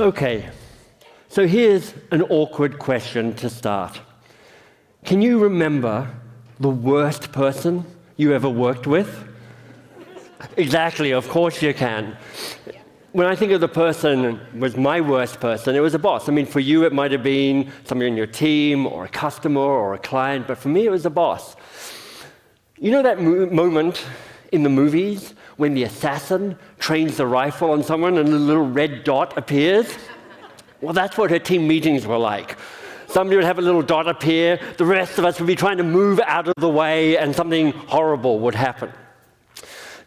Okay, so here's an awkward question to start. Can you remember the worst person you ever worked with? Exactly, of course you can. When I think of the person was my worst person, it was a boss. I mean, for you it might have been somebody on your team or a customer or a client, but for me it was a boss. You know that moment in the movies when the assassin trains the rifle on someone and a little red dot appears? Well, that's what her team meetings were like. Somebody would have a little dot appear, the rest of us would be trying to move out of the way, and something horrible would happen.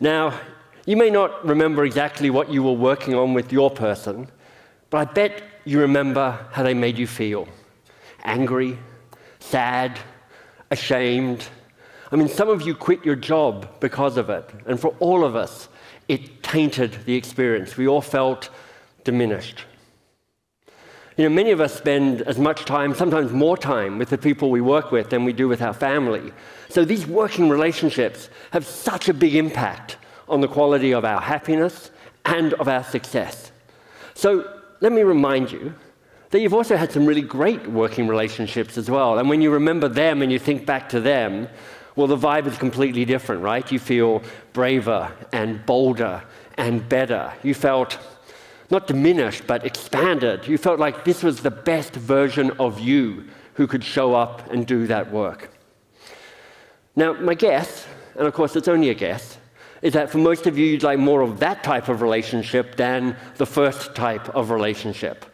Now, you may not remember exactly what you were working on with your person, but I bet you remember how they made you feel. Angry, sad, ashamed. I mean, some of you quit your job because of it, and for all of us, it tainted the experience. We all felt diminished. You know, many of us spend as much time, sometimes more time, with the people we work with than we do with our family. So these working relationships have such a big impact on the quality of our happiness and of our success. So let me remind you that you've also had some really great working relationships as well. And when you remember them and you think back to them, well, the vibe is completely different, right? You feel braver and bolder and better. You felt not diminished, but expanded. You felt like this was the best version of you who could show up and do that work. Now, my guess, and of course it's only a guess, is that for most of you, you'd like more of that type of relationship than the first type of relationship.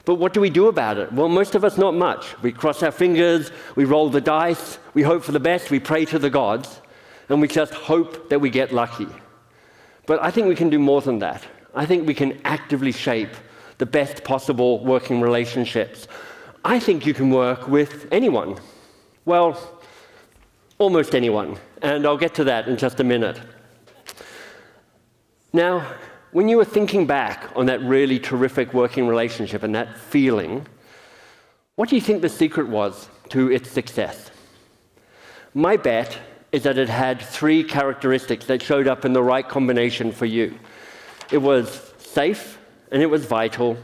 But what do we do about it? Well, most of us, not much. We cross our fingers, we roll the dice, we hope for the best, we pray to the gods, and we just hope that we get lucky. But I think we can do more than that. I think we can actively shape the best possible working relationships. I think you can work with anyone. Well, almost anyone, and I'll get to that in just a minute. Now, when you were thinking back on that really terrific working relationship and that feeling, what do you think the secret was to its success? My bet is that it had 3 characteristics that showed up in the right combination for you. It was safe, and it was vital,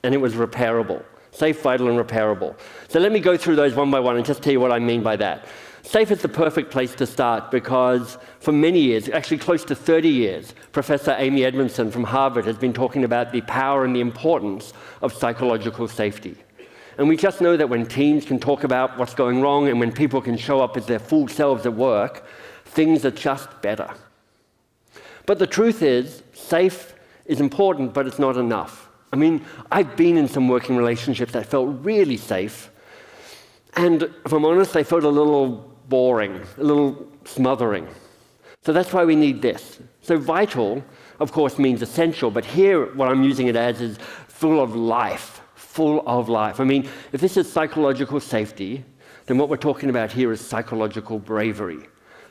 and it was repairable. Safe, vital, and repairable. So let me go through those one by one and just tell you what I mean by that. Safe is the perfect place to start because for many years, actually close to 30 years, Professor Amy Edmondson from Harvard has been talking about the power and the importance of psychological safety. And we just know that when teams can talk about what's going wrong and when people can show up as their full selves at work, things are just better. But the truth is, safe is important, but it's not enough. I mean, I've been in some working relationships that felt really safe, and if I'm honest, they felt a little boring, a little smothering. So that's why we need this. So vital, of course, means essential, but here what I'm using it as is full of life, full of life. I mean, if this is psychological safety, then what we're talking about here is psychological bravery.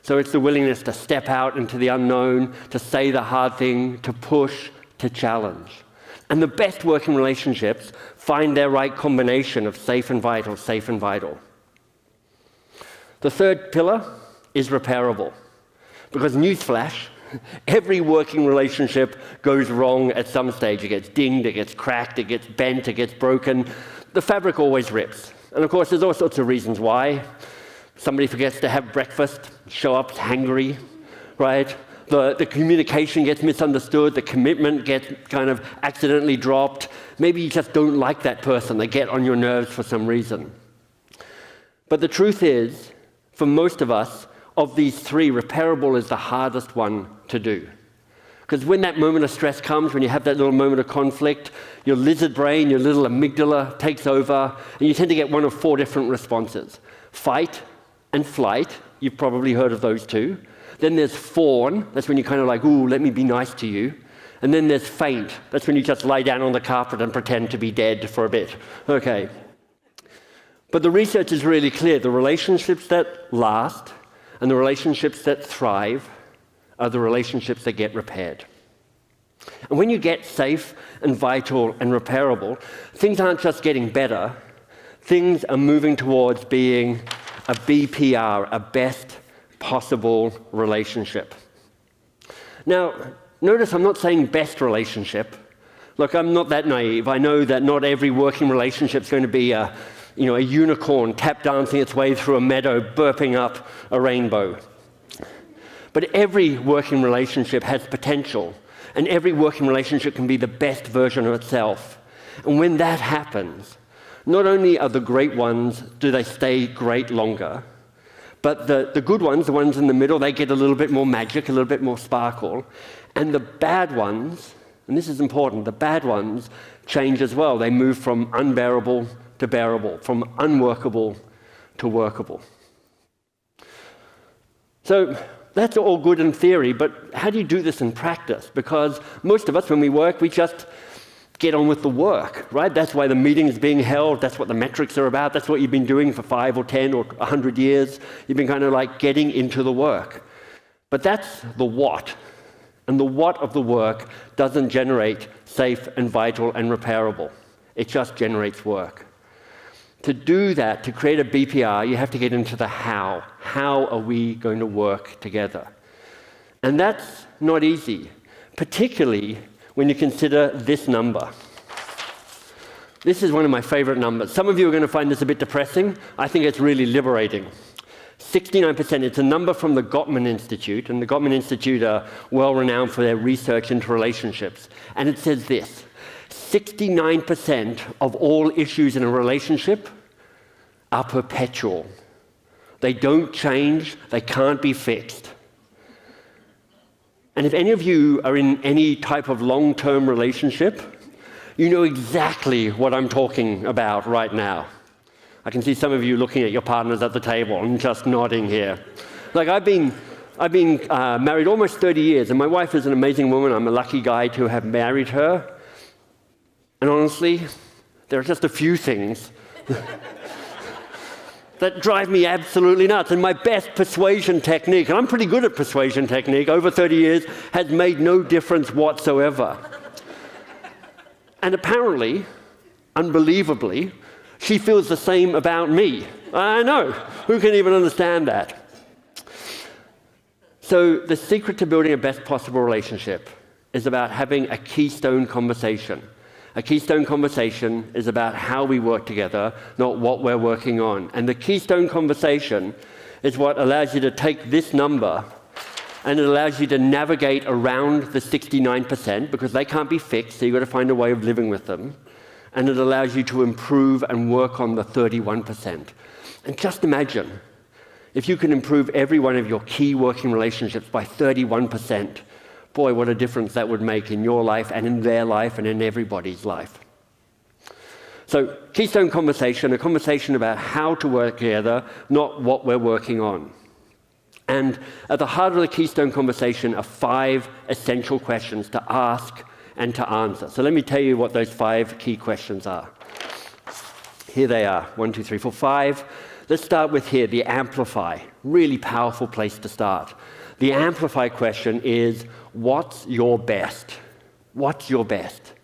So it's the willingness to step out into the unknown, to say the hard thing, to push, to challenge. And the best working relationships find their right combination of safe and vital, safe and vital. The third pillar is repairable. Because newsflash, every working relationship goes wrong at some stage. It gets dinged, it gets cracked, it gets bent, it gets broken. The fabric always rips. And of course, there's all sorts of reasons why. Somebody forgets to have breakfast, show up hangry, right? The communication gets misunderstood, the commitment gets kind of accidentally dropped. Maybe you just don't like that person, they get on your nerves for some reason. But the truth is, for most of us, of these 3, repairable is the hardest one to do. Because when that moment of stress comes, when you have that little moment of conflict, your lizard brain, your little amygdala takes over, and you tend to get one of 4 different responses. Fight and flight, you've probably heard of those 2. Then there's fawn, that's when you're kind of like, ooh, let me be nice to you. And then there's faint, that's when you just lie down on the carpet and pretend to be dead for a bit. Okay. But the research is really clear. The relationships that last and the relationships that thrive are the relationships that get repaired. And when you get safe and vital and repairable, things aren't just getting better, things are moving towards being a BPR, a best possible relationship. Now, notice I'm not saying best relationship. Look, I'm not that naive. I know that not every working relationship is going to be a unicorn tap dancing its way through a meadow, burping up a rainbow. But every working relationship has potential, and every working relationship can be the best version of itself. And when that happens, not only are the great ones, do they stay great longer, but the good ones, the ones in the middle, they get a little bit more magic, a little bit more sparkle. And the bad ones, and this is important, the bad ones change as well. They move from unbearable to bearable, from unworkable to workable. So that's all good in theory, but how do you do this in practice? Because most of us, when we work, we just get on with the work, right? That's why the meeting is being held. That's what the metrics are about. That's what you've been doing for 5 or 10 or 100 years. You've been kind of like getting into the work. But that's the what. And the what of the work doesn't generate safe and vital and repairable. It just generates work. To do that, to create a BPR, you have to get into the how. How are we going to work together? And that's not easy, particularly when you consider this number. This is one of my favorite numbers. Some of you are going to find this a bit depressing. I think it's really liberating. 69%, it's a number from the Gottman Institute, and the Gottman Institute are well renowned for their research into relationships. And it says this: 69% of all issues in a relationship are perpetual. They don't change, they can't be fixed. And if any of you are in any type of long-term relationship, you know exactly what I'm talking about right now. I can see some of you looking at your partners at the table and just nodding here. Like I've been married almost 30 years, and my wife is an amazing woman. I'm a lucky guy to have married her. And honestly, there are just a few things that drive me absolutely nuts. And my best persuasion technique, and I'm pretty good at persuasion technique, over 30 years, has made no difference whatsoever. And apparently, unbelievably, she feels the same about me. I know. Who can even understand that? So the secret to building a best possible relationship is about having a keystone conversation. A keystone conversation is about how we work together, not what we're working on. And the keystone conversation is what allows you to take this number, and it allows you to navigate around the 69% because they can't be fixed, so you've got to find a way of living with them. And it allows you to improve and work on the 31%. And just imagine, if you can improve every one of your key working relationships by 31%, boy, what a difference that would make in your life and in their life and in everybody's life. So, keystone conversation, a conversation about how to work together, not what we're working on. And at the heart of the keystone conversation are 5 essential questions to ask and to answer. So let me tell you what those 5 key questions are. Here they are, 1, 2, 3, 4, 5. Let's start with here, the amplify. Really powerful place to start. The amplify question is, what's your best? What's your best?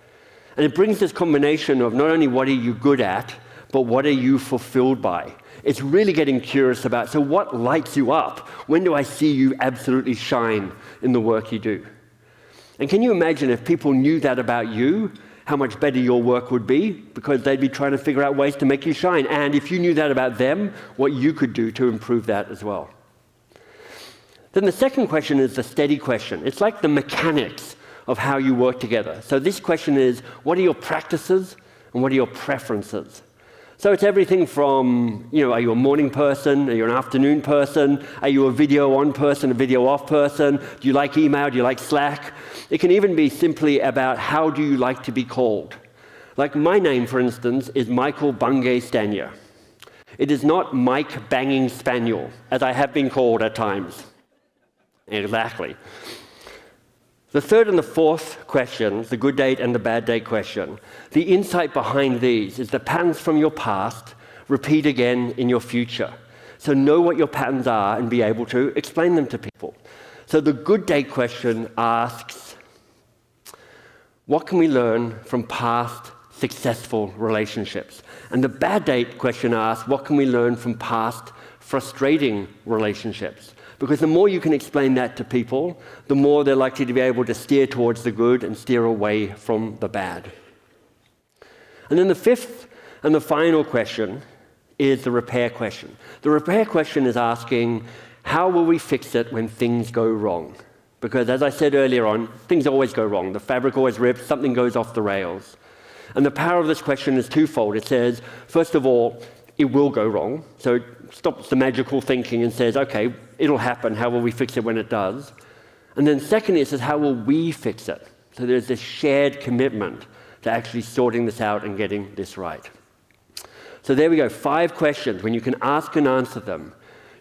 And it brings this combination of not only what are you good at, but what are you fulfilled by? It's really getting curious about, so what lights you up? When do I see you absolutely shine in the work you do? And can you imagine if people knew that about you, how much better your work would be? Because they'd be trying to figure out ways to make you shine. And if you knew that about them, what you could do to improve that as well. Then the second question is the steady question. It's like the mechanics of how you work together. So this question is, what are your practices and what are your preferences? So it's everything from, are you a morning person? Are you an afternoon person? Are you a video on person, a video off person? Do you like email? Do you like Slack? It can even be simply about how do you like to be called? Like my name, for instance, is Michael Bungay Stanier. It is not Mike Banging Spaniel, as I have been called at times. Exactly. The third and the fourth questions, the good date and the bad date question, the insight behind these is the patterns from your past repeat again in your future. So know what your patterns are and be able to explain them to people. So the good date question asks, what can we learn from past successful relationships? And the bad date question asks, what can we learn from past frustrating relationships? Because the more you can explain that to people, the more they're likely to be able to steer towards the good and steer away from the bad. And then the fifth and the final question is the repair question. The repair question is asking, how will we fix it when things go wrong? Because as I said earlier on, things always go wrong. The fabric always rips, something goes off the rails. And the power of this question is twofold. It says, first of all, it will go wrong. So it stops the magical thinking and says, okay, it'll happen. How will we fix it when it does? And then secondly, it says, how will we fix it? So there's this shared commitment to actually sorting this out and getting this right. So there we go, 5 questions. When you can ask and answer them,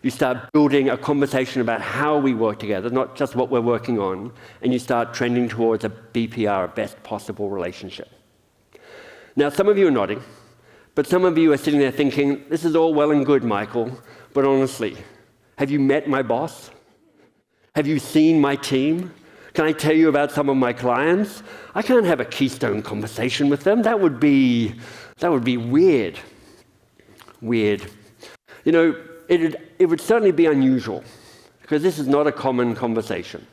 you start building a conversation about how we work together, not just what we're working on, and you start trending towards a BPR, a best possible relationship. Now, some of you are nodding, but some of you are sitting there thinking, this is all well and good, Michael, but honestly, have you met my boss? Have you seen my team? Can I tell you about some of my clients? I can't have a keystone conversation with them. That would be weird. Weird. You know, it would certainly be unusual, because this is not a common conversation.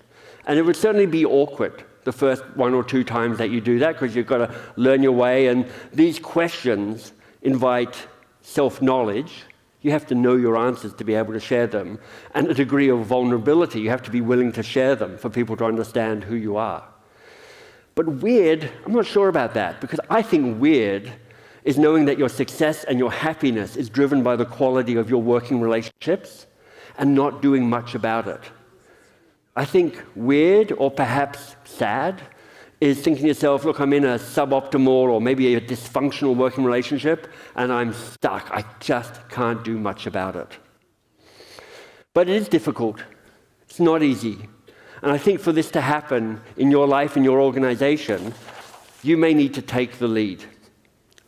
And it would certainly be awkward the first 1 or 2 times that you do that, because you've got to learn your way. And these questions invite self-knowledge. You have to know your answers to be able to share them. And a degree of vulnerability. You have to be willing to share them for people to understand who you are. But weird, I'm not sure about that, because I think weird is knowing that your success and your happiness is driven by the quality of your working relationships and not doing much about it. I think weird, or perhaps sad, is thinking to yourself, look, I'm in a suboptimal or maybe a dysfunctional working relationship and I'm stuck. I just can't do much about it. But it is difficult. It's not easy. And I think for this to happen in your life, in your organization, you may need to take the lead,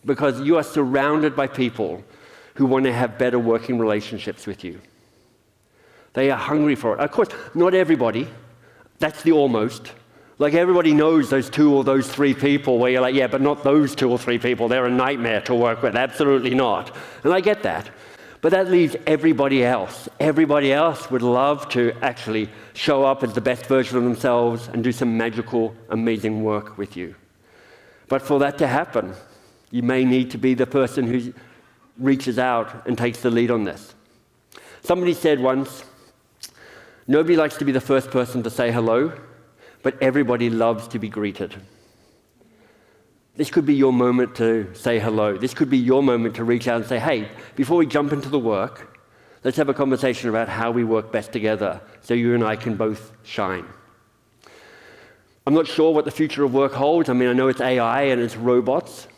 because you are surrounded by people who want to have better working relationships with you. They are hungry for it. Of course, not everybody. That's the almost. Like everybody knows those 2 or those 3 people where you're like, yeah, but not those 2 or 3 people. They're a nightmare to work with. Absolutely not. And I get that. But that leaves everybody else. Everybody else would love to actually show up as the best version of themselves and do some magical, amazing work with you. But for that to happen, you may need to be the person who reaches out and takes the lead on this. Somebody said once, nobody likes to be the first person to say hello, but everybody loves to be greeted. This could be your moment to say hello. This could be your moment to reach out and say, hey, before we jump into the work, let's have a conversation about how we work best together so you and I can both shine. I'm not sure what the future of work holds. I mean, I know it's AI and it's robots,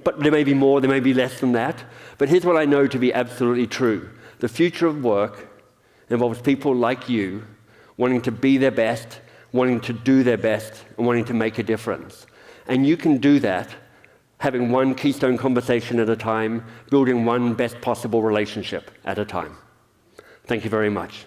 but there may be more, there may be less than that. But here's what I know to be absolutely true. The future of work involves people like you wanting to be their best, wanting to do their best, and wanting to make a difference. And you can do that having one keystone conversation at a time, building one best possible relationship at a time. Thank you very much.